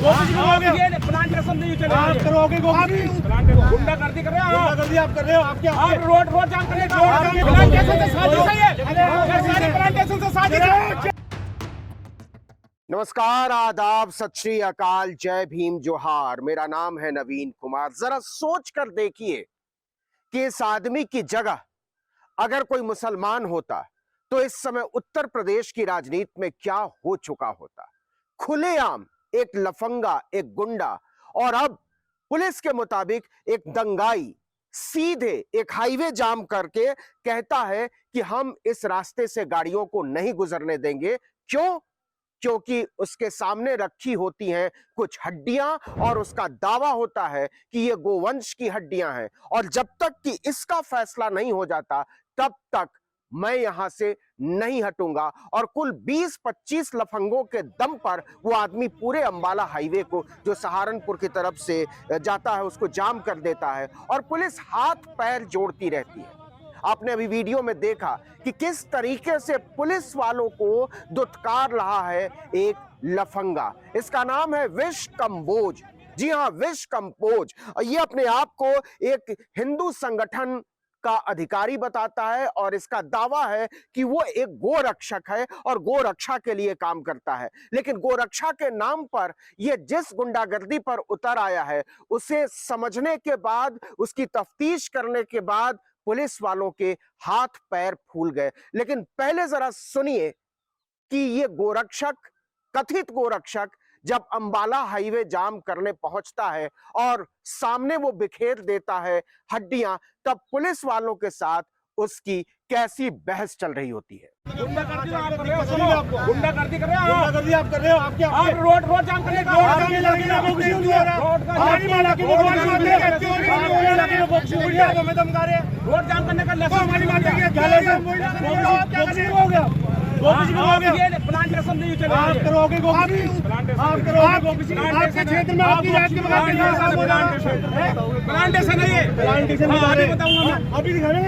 ये प्लांटेशन नहीं चलेगा। आप करोगे गुंडागर्दी कर रहे हो आप कर रहे हो आप रोड जाम करने का प्लांटेशन से साजिश है ये सारी प्लांटेशन से साजिश है। नमस्कार, आदाब, सत श्री अकाल, जय भीम, जोहार। मेरा नाम है नवीन कुमार। जरा सोच कर देखिए कि इस आदमी की जगह अगर कोई मुसलमान होता तो इस समय उत्तर प्रदेश की राजनीति में क्या हो चुका होता। खुलेआम एक लफंगा, एक गुंडा और अब पुलिस के मुताबिक एक दंगाई सीधे एक हाईवे जाम करके कहता है कि हम इस रास्ते से गाड़ियों को नहीं गुजरने देंगे। क्यों? क्योंकि उसके सामने रखी होती हैं कुछ हड्डियां और उसका दावा होता है कि ये गोवंश की हड्डियां हैं और जब तक कि इसका फैसला नहीं हो जाता तब तक मैं यहां से नहीं हटूंगा। और कुल 20-25 लफंगों के दम पर वो आदमी पूरे अंबाला हाईवे को जो सहारनपुर की तरफ से जाता है उसको जाम कर देता है और पुलिस हाथ पैर जोड़ती रहती है। आपने अभी वीडियो में देखा कि किस तरीके से पुलिस वालों को दुत्कार रहा है एक लफंगा। इसका नाम है विश कंबोज। जी हां, विश कंबोज। ये अपने आप को एक हिंदू संगठन का अधिकारी बताता है और इसका दावा है कि वो एक गोरक्षक है और गोरक्षा के लिए काम करता है। लेकिन गोरक्षा के नाम पर ये जिस गुंडागर्दी पर उतर आया है उसे समझने के बाद, उसकी तफ्तीश करने के बाद पुलिस वालों के हाथ पैर फूल गए। लेकिन पहले जरा सुनिए कि ये गोरक्षक, कथित गोरक्षक, जब अंबाला हाईवे जाम करने पहुंचता है और सामने वो बिखेर देता है हड्डियां, तब पुलिस वालों के साथ उसकी कैसी बहस चल रही होती है। गुंडागर्दी आप कर रहे हो, सुनो गुंडागर्दी कर रहे हो आप रोड जाम करने का रोड जाम करने का ये प्लांटेशन नहीं चलेगा। आप करोगे आपके क्षेत्र में आपकी जात के प्लांटेशन है ये बताऊंगा मैं अभी दिखाने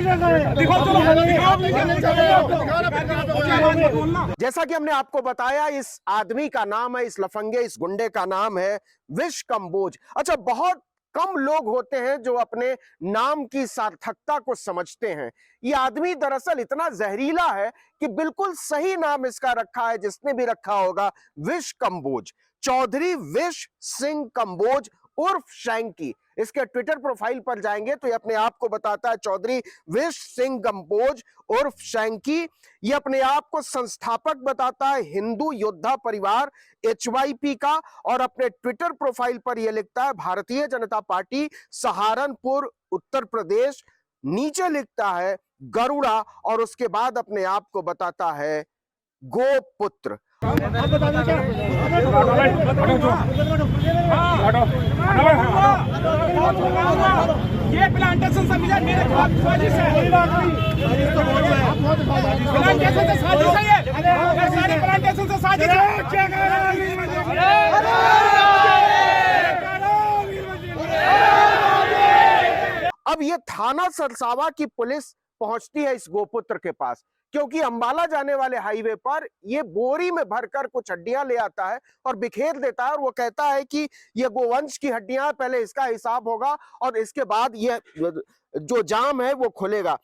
जैसा कि हमने आपको बताया, इस आदमी का नाम है, इस लफंगे, इस गुंडे का नाम है विश कंबोज। अच्छा, बहुत कम लोग होते हैं जो अपने नाम की सार्थकता को समझते हैं। ये आदमी दरअसल इतना जहरीला है कि बिल्कुल सही नाम इसका रखा है, जिसने भी रखा होगा, विश कंबोज। चौधरी विश सिंह कंबोज उर्फ शैंकी। इसके ट्विटर प्रोफाइल पर जाएंगे तो ये अपने आप को बताता है चौधरी विश सिंह कंबोज उर्फ शैंकी। ये अपने आप को संस्थापक बताता है हिंदू योद्धा परिवार HYP का और अपने ट्विटर प्रोफाइल पर यह लिखता है भारतीय जनता पार्टी सहारनपुर उत्तर प्रदेश। नीचे लिखता है गरुड़ा और उसके बाद अपने आप को बताता है गोपुत्र। ये प्लांटेशन समझा मेरे खिलाफ साजिश है। प्लांटेशन से साजिश है ये सारी प्लांटेशन से साजिश है। अब ये थाना सरसावा की पुलिस पहुंचती है इस गोपुत्र के पास, क्योंकि अंबाला जाने वाले हाईवे पर ये बोरी में भरकर कुछ हड्डियां ले आता है और बिखेर देता है और वो कहता है कि ये गोवंश की हड्डियां, पहले इसका हिसाब होगा और इसके बाद ये जो जाम है वो खुलेगा।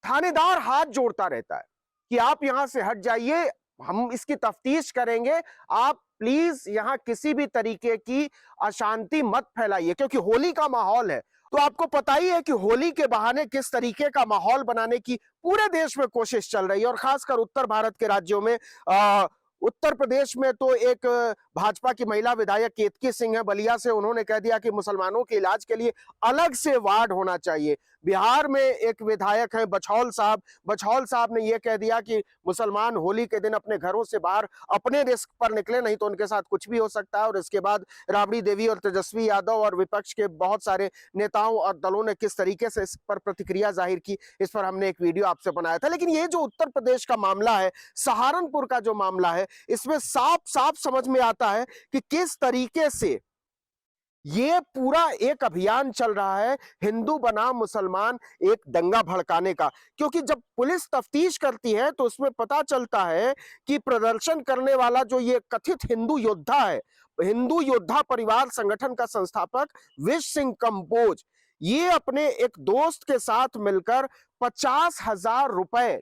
थानेदार हाथ जोड़ता रहता है कि आप यहां से हट जाइए, हम इसकी तफ्तीश करेंगे, आप प्लीज यहां किसी भी तरीके की अशांति मत फैलाइए, क्योंकि होली का माहौल है। तो आपको पता ही है कि होली के बहाने किस तरीके का माहौल बनाने की पूरे देश में कोशिश चल रही है और खासकर उत्तर भारत के राज्यों में। उत्तर प्रदेश में तो एक भाजपा की महिला विधायक केतकी सिंह है बलिया से, उन्होंने कह दिया कि मुसलमानों के इलाज के लिए अलग से वार्ड होना चाहिए। बिहार में एक विधायक है बछौल साहब ने यह कह दिया कि मुसलमान होली के दिन अपने घरों से बाहर अपने रिस्क पर निकले, नहीं तो उनके साथ कुछ भी हो सकता है। और इसके बाद राबड़ी देवी और तेजस्वी यादव और विपक्ष के बहुत सारे नेताओं और दलों ने किस तरीके से इस पर प्रतिक्रिया जाहिर की, इस पर हमने एक वीडियो आपसे बनाया था। लेकिन ये जो उत्तर प्रदेश का मामला है, सहारनपुर का जो मामला है, इसमें साफ साफ समझ में आता है कि किस तरीके से ये पूरा एक अभियान चल रहा है हिंदू बनाम मुसलमान एक दंगा भड़काने का। क्योंकि जब पुलिस तफ्तीश करती है तो उसमें पता चलता है कि प्रदर्शन करने वाला जो ये कथित हिंदू योद्धा है, हिंदू योद्धा परिवार संगठन का संस्थापक विश सिंह कंबोज, ये अपने एक दोस्त के साथ मिलकर 50,000 रुपए,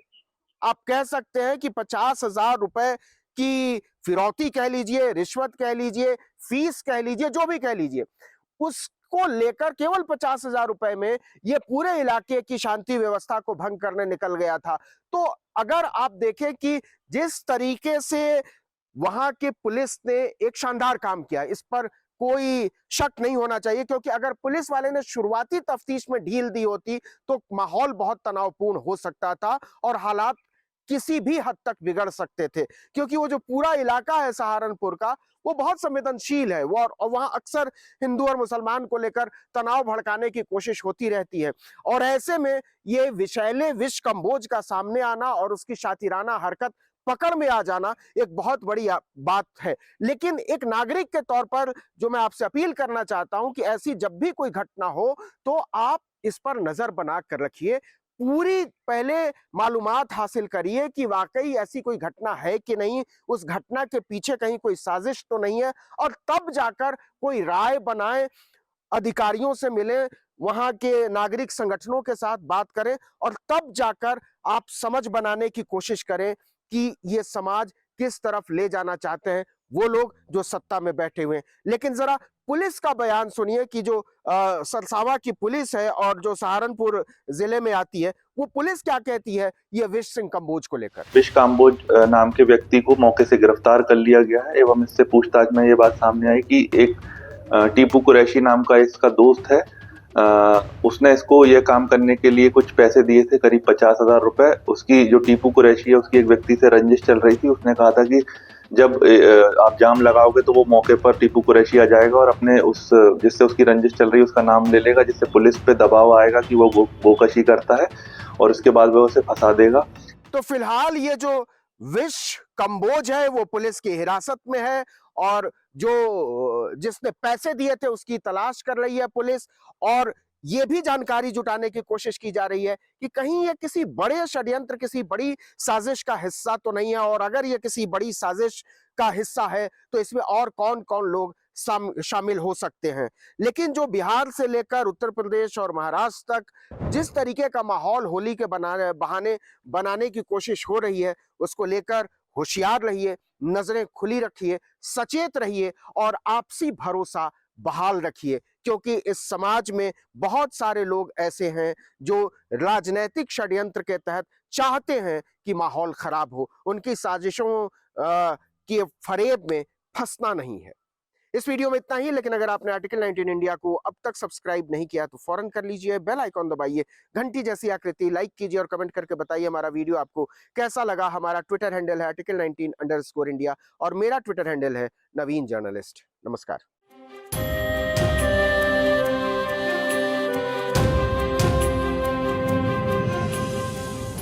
आप कह सकते हैं कि 50,000 रुपए की फिरौती कह लीजिए, रिश्वत कह लीजिए, फीस कह लीजिए, जो भी कह लीजिए, उसको लेकर केवल 50,000 रुपए में ये पूरे इलाके की शांति व्यवस्था को भंग करने निकल गया था। तो अगर आप देखें कि जिस तरीके से वहां के पुलिस ने एक शानदार काम किया, इस पर कोई शक नहीं होना चाहिए, क्योंकि अगर पुलिस वाले ने शुरुआती तफ्तीश में ढील दी होती तो माहौल बहुत तनावपूर्ण हो सकता था और हालात किसी भी हद तक बिगड़ सकते थे, क्योंकि वो जो पूरा इलाका है सहारनपुर का, वो बहुत संवेदनशील है। वो और वहां अक्सर हिंदू और मुसलमान को लेकर तनाव भड़काने की कोशिश होती रहती है, और ऐसे में ये विषैले विश कंबोज का सामने आना और उसकी शातिराना हरकत पकड़ में आ जाना एक बहुत बड़ी बात है। लेकिन एक नागरिक के तौर पर जो मैं आपसे अपील करना चाहता हूं कि ऐसी जब भी कोई घटना हो तो आप इस पर नजर बना कर रखिए, पूरी पहले मालूमात हासिल करिए कि वाकई ऐसी कोई घटना है कि नहीं, उस घटना के पीछे कहीं कोई साजिश तो नहीं है, और तब जाकर कोई राय बनाएं, अधिकारियों से मिले, वहां के नागरिक संगठनों के साथ बात करें, और तब जाकर आप समझ बनाने की कोशिश करें कि ये समाज किस तरफ ले जाना चाहते हैं वो लोग जो सत्ता में बैठे हुए हैं। लेकिन जरा पुलिस का बयान सुनिए कि जो सरसावा की पुलिस है और जो सहारनपुर जिले में आती है, वो पुलिस क्या कहती है ये विश सिंह कंबोज को लेकर। विश कंबोज नाम के व्यक्ति को मौके से गिरफ्तार कर लिया गया है एवं इससे पूछताछ में ये बात सामने आई कि एक टीपू कुरैशी नाम का इसका दोस्त है, उसने इसको ये काम करने के लिए कुछ पैसे दिए थे, करीब 50,000 रुपए। उसकी जो टीपू कुरैशी है उसकी एक व्यक्ति से रंजिश चल रही थी। उसने कहा था कि जब आप जाम लगाओगे तो वो मौके पर टीपू कुरैशी आ जाएगा और अपने उस जिससे उसकी रंजिश चल रही है उसका नाम ले लेगा, जिससे पुलिस पे दबाव आएगा कि वो बोकशी करता है और उसके बाद वो उसे फंसा देगा। तो फिलहाल ये जो विश कंबोज है वो पुलिस की हिरासत में है, और जो जिसने पैसे दिए थे उसकी तलाश कर रही है पुलिस, और ये भी जानकारी जुटाने की कोशिश की जा रही है कि कहीं ये किसी बड़े षड्यंत्र, किसी बड़ी साजिश का हिस्सा तो नहीं है, और अगर ये किसी बड़ी साजिश का हिस्सा है तो इसमें और कौन कौन लोग शामिल हो सकते हैं। लेकिन जो बिहार से लेकर उत्तर प्रदेश और महाराष्ट्र तक जिस तरीके का माहौल होली के बहाने बनाने की कोशिश हो रही है, उसको लेकर होशियार रहिए, नजरें खुली रखिए, सचेत रहिए और आपसी भरोसा बहाल रखिए, क्योंकि इस समाज में बहुत सारे लोग ऐसे हैं जो राजनीतिक षड्यंत्र के तहत चाहते हैं कि माहौल खराब हो, उनकी साजिशों के फरेब में फंसना नहीं है। इस वीडियो में इतना ही, लेकिन अगर आपने आर्टिकल 19 इंडिया को अब तक सब्सक्राइब नहीं किया तो फौरन कर लीजिए, बेल आइकॉन दबाइए, घंटी जैसी आकृति लाइक कीजिए और कमेंट करके बताइए हमारा वीडियो आपको कैसा लगा। हमारा ट्विटर हैंडल है article19_India और मेरा ट्विटर हैंडल है नवीन जर्नलिस्ट। नमस्कार।